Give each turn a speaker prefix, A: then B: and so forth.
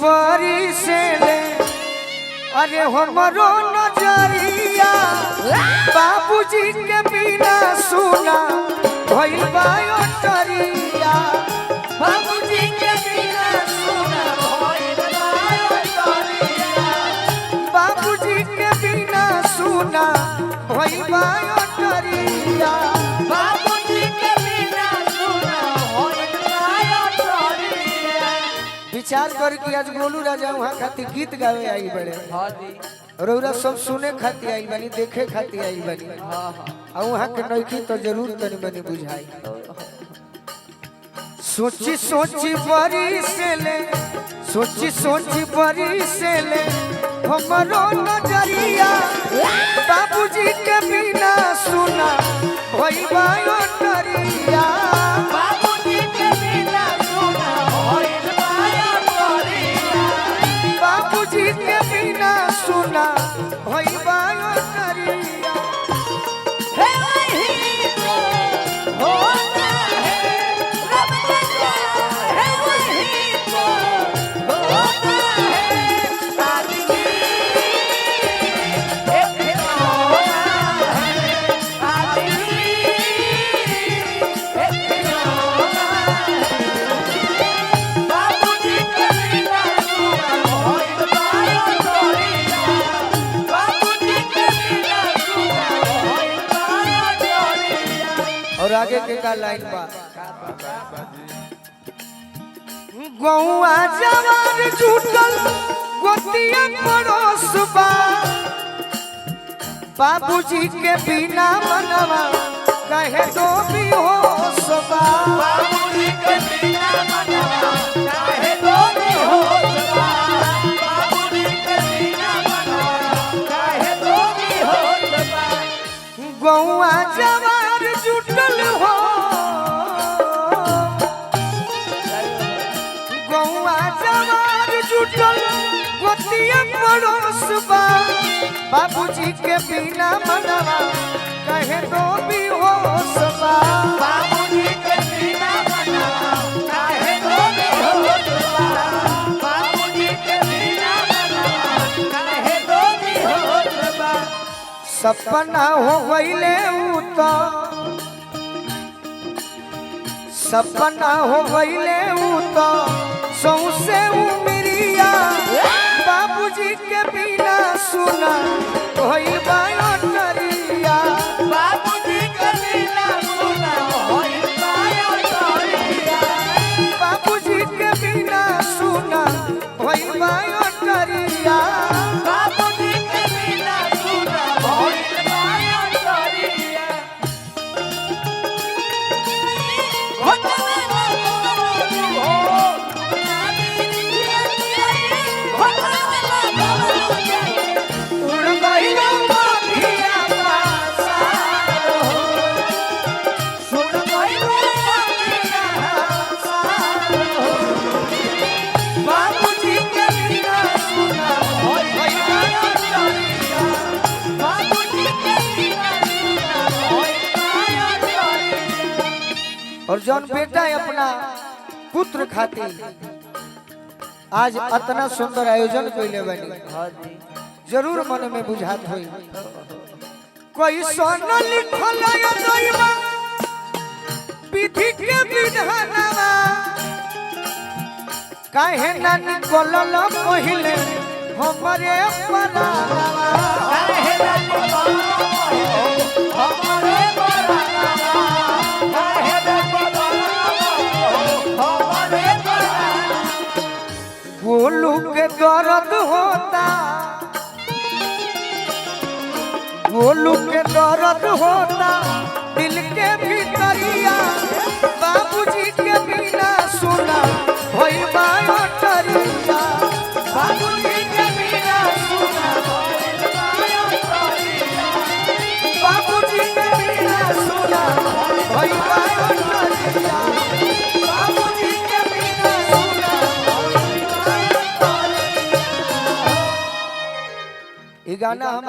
A: बरी से ले अरे हमरो नजरिया बाबूजी के बिना सुना भइल बा अटरिया बाबूजी के बिना सुना भइल बा अटरिया बाबूजी के बिना सुना भइल बा अटरिया बाबूजी के बिना सुना भइल बा अटरिया। विचार कर कि आज गोलू राजा वहाँ खातिर गीत गावे आई बड़े रौरा सब सुने खातिर आई बनी देखे खातिर आई बनी और वहाँ के नइखी तो जरूर तनी बनी बुझाई। सोची सोची बरी से ले सोची सोची बरी से ले हमरो नजरिया बाबूजी के बिना सुना भइल बा अटरिया बाबूजी के बिना सुना भइल बा अटरिया बाबूजी के बिना सुना भइल बा अटरिया। हे वही तो होता है रब जैसा है वही तो होता है आदमी एक खिलौना है आदमी एक खिलौना है बाबूजी के बिना सुना भइल बा अटरिया बाबूजी के बिना सुना भइल बा अटरिया। और आगे के का लाइन बा गौआ जवान जुटल गोतिया पड़ोस बा बाबूजी के बिना मनवा कहे तो भी होश बा बाबूजी के बिना मनवा कहे तो भी होश बा बाबूजी के बिना मनवा कहे तो भी होश बा गौआ जवान जुटल हो गौआ जवान जुटल गोतिया पड़ोस बा बाबूजी के बिना मनवा कहे तो भी होश बा बाबूजी के बिना मनवा कहे तो भी होश बा बाबूजी के बिना मनवा कहे तो भी होश बा। सपना हो गइले उ तो सपना हो गइले उ तो सौसे उमरिया बाबूजी के बिना सुना भइल बा अटरिया बाबूजी के बिना सुना भइल बा अटरिया बाबूजी के बिना सुना भइल बा अटरिया बाबूजी के बिना सुना भइल बा अटरिया। और जौन बेटा अपना पुत्र खातिर आज इतना सुंदर आयोजन कैले बनी जरूर मन में बुझात होई कोई सोना लिखल नइबा विधि के विधानवा काहे ना निकलल पहिले हमरे परानवा काहे ना निकलल पहिले हमरे परानवा काहे ना गोलू के दर्द होता गोलू के दर्द होता दिल के भीतरिया बाबूजी के बिना सुना भइल बा अटरिया बाबूजी के बिना सुना भइल बा अटरिया बाबूजी के बिना सुना भइल बा अटरिया बाबूजी के बिना सुना भइल बा अटरिया। ये गाना हमारे